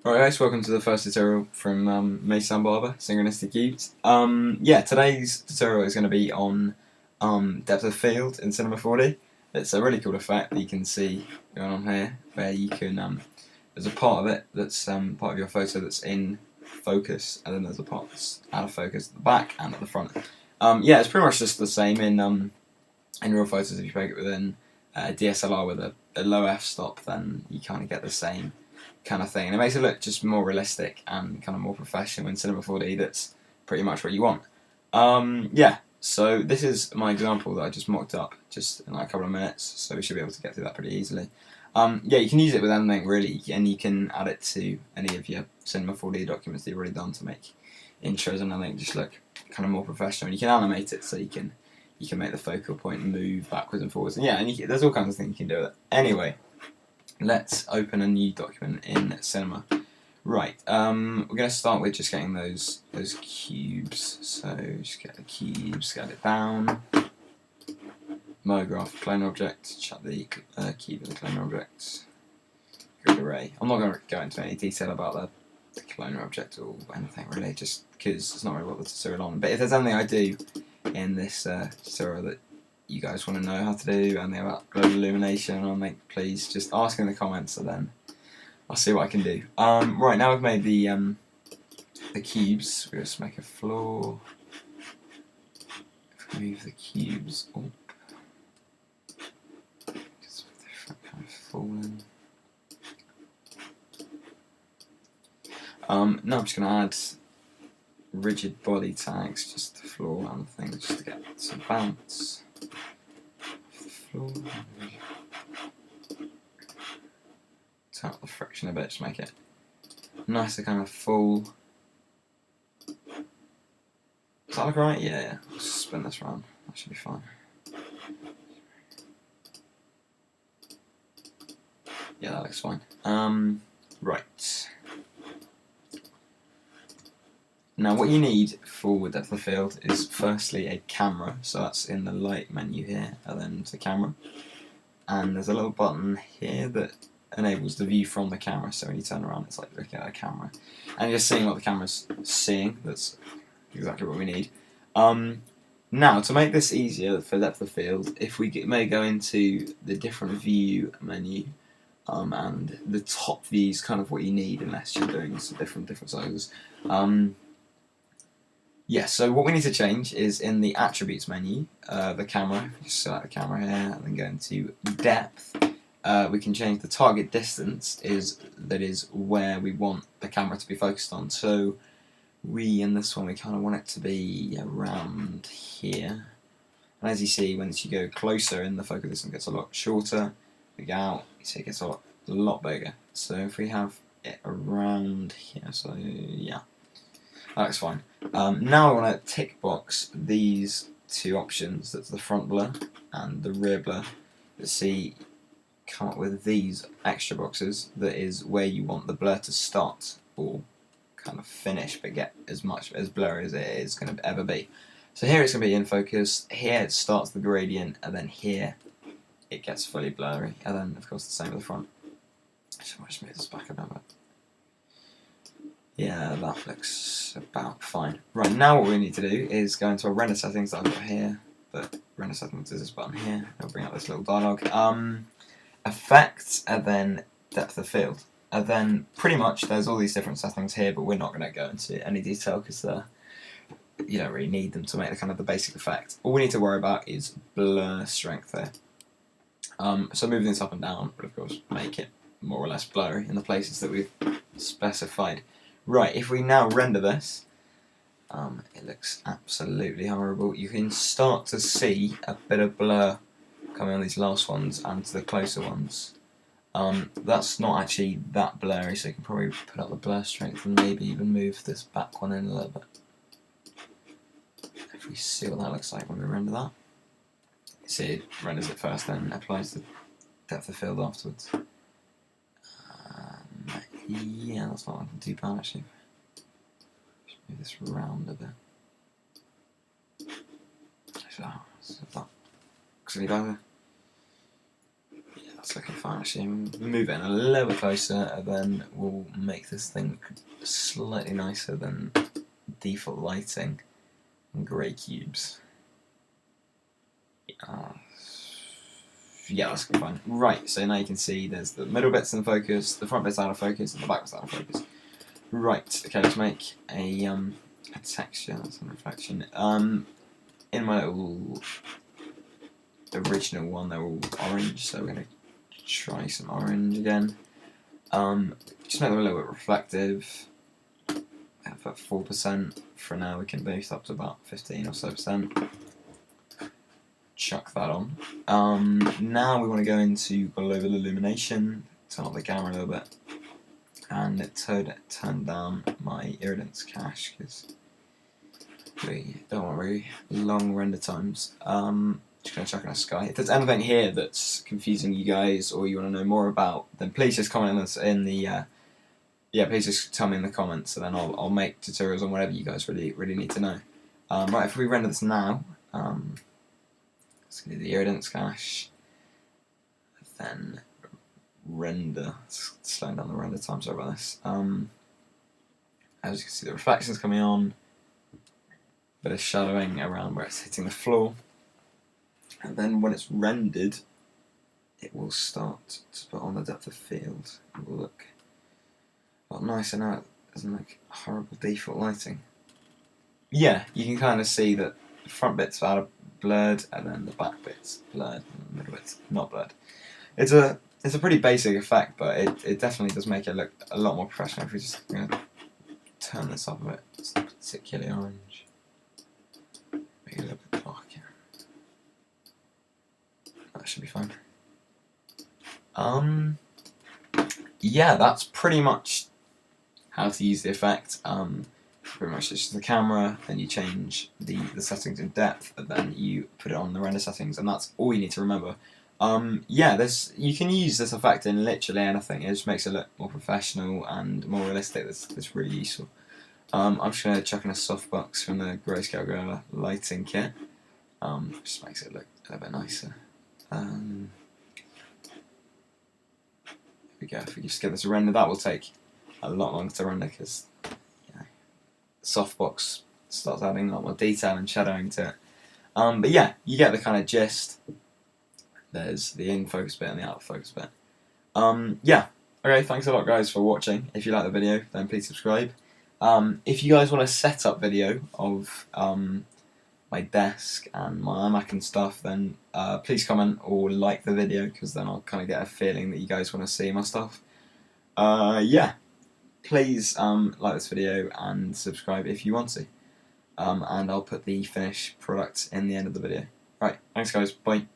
Alright guys, welcome to the first tutorial from me, Barber, SynchronicityCubed. Yeah, today's tutorial is going to be on depth of field in Cinema 4D. It's a really cool effect that you can see going on here, where you can, there's a part of it that's part of your photo that's in focus, and then there's a part that's out of focus at the back and at the front. Yeah, it's pretty much just the same in real photos. If you take it within DSLR with a low f-stop, then you kind of get the same kind of thing, and it makes it look just more realistic and kind of more professional in Cinema 4D. That's pretty much what you want. Yeah, so this is my example that I just mocked up just in like a couple of minutes, so we should be able to get through that pretty easily. Yeah, you can use it with anything really, and you can add it to any of your Cinema 4D documents that you've already done to make intros and everything just look kind of more professional. And you can animate it so you can make the focal point move backwards and forwards. And yeah, and there's all kinds of things you can do with it. Anyway, let's open a new document in Cinema. Right, we're going to start with just getting those cubes. So just get the cubes, scale it down. Monograph, clone object, chuck the cube in the clone object. Grid array. I'm not going to go into any detail about the clone object or anything really, just because it's not really what the tutorial on. But if there's anything I do in this tutorial that you guys want to know how to do, and about global illumination, please just ask in the comments, and then I'll see what I can do. Right, now we've made the cubes. We'll just make a floor. If we move the cubes up, just with different kind of falling. Now I'm just going to add rigid body tags, just the floor and the thing, just to get some bounce. Turn up the friction a bit, just make it nicer, kind of full. Does that look right? Yeah. Just spin this around. That should be fine. Yeah, that looks fine. Right. Now, what you need for depth of field is firstly a camera, so that's in the light menu here, and then the camera. And there's a little button here that enables the view from the camera, so when you turn around it's like looking at a camera. And you're seeing what the camera's seeing. That's exactly what we need. Now, to make this easier for depth of field, if we may go into the different view menu, and the top view is kind of what you need unless you're doing some different sizes. Yeah, so what we need to change is in the attributes menu, the camera. Just select the camera here and then go into depth. We can change the target distance, that is where we want the camera to be focused on. So in this one we kind of want it to be around here. And as you see, once you go closer in, the focus distance gets a lot shorter. We go out, you see it gets a lot bigger. So if we have it around here, so yeah. That looks fine. Now I want to tick box these two options, that's the front blur and the rear blur. Let's see, come up with these extra boxes, that is where you want the blur to start or kind of finish, but get as much as blurry as it is going to ever be. So here it's going to be in focus, here it starts the gradient, and then here it gets fully blurry, and then of course the same with the front. So I'll just move this back a bit. Yeah, that looks about fine. Right, now what we need to do is go into our render settings that I've got here. The render settings is this button here. It'll bring up this little dialog. Effects, and then depth of field. And then pretty much there's all these different settings here, but we're not going to go into any detail because you don't really need them to make the basic effect. All we need to worry about is blur strength there. So moving this up and down will of course make it more or less blurry in the places that we've specified. Right, if we now render this, it looks absolutely horrible. You can start to see a bit of blur coming on these last ones and to the closer ones. That's not actually that blurry, so you can probably put up the blur strength and maybe even move this back one in a little bit. If we see what that looks like when we render that. See, it renders it first, then applies the depth of field afterwards. Yeah, that's not looking too bad actually. Just move this round a bit. So that looks any better. Yeah, that's It's looking fine actually. Move it in a little bit closer, and then we'll make this thing slightly nicer than default lighting and grey cubes. Yeah, that's fine. Right, so now you can see there's the middle bits in focus, the front bit's out of focus, and the back bit's out of focus. Right, okay, let's make a texture, some reflection. In my little original one, they're all orange, so we're going to try some orange again. Just make them a little bit reflective. About 4%. For now, we can boost up to about 15 or so %. Chuck that on. Now we want to go into global illumination, turn up the camera a little bit, and turn down my iridescence cache because we don't want really long render times. Just going to chuck in a sky. If there's anything here that's confusing you guys or you want to know more about, then please just comment in the please just tell me in the comments, and then I'll make tutorials on whatever you guys really need to know. Right, if we render this now, let's do the iridescence cache, then render. Slowing down the render time. Sorry about this. As you can see, the reflections coming on, bit of shadowing around where it's hitting the floor. And then when it's rendered, it will start to put on the depth of field. It will look a lot nicer now. It doesn't look horrible default lighting. Yeah, you can kind of see that the front bit's out of blurred, and then the back bit's blurred, and the middle bit's not blurred. It's a pretty basic effect, but it definitely does make it look a lot more professional. If we just turn this up a bit, it's not particularly orange. Make it a little bit darker. That should be fine. Yeah, that's pretty much how to use the effect. Pretty much it's just the camera, then you change the settings in depth, and then you put it on the render settings, and that's all you need to remember. Yeah, you can use this effect in literally anything. It just makes it look more professional and more realistic. That's really useful. I'm just going to chuck in a softbox from the Grayscale Gorilla lighting kit. Just makes it look a little bit nicer. Here we go. If we just get this rendered, that will take a lot longer to render because softbox starts adding a lot more detail and shadowing to it. But yeah, you get the kind of gist. There's the in-focus bit and the out-of-focus bit. Yeah, okay, thanks a lot guys for watching. If you like the video, then please subscribe. If you guys want a setup video of my desk and my iMac and stuff, then please comment or like the video, because then I'll kind of get a feeling that you guys want to see my stuff. Yeah, please like this video and subscribe if you want to. And I'll put the finished product in the end of the video. Right, thanks guys, bye.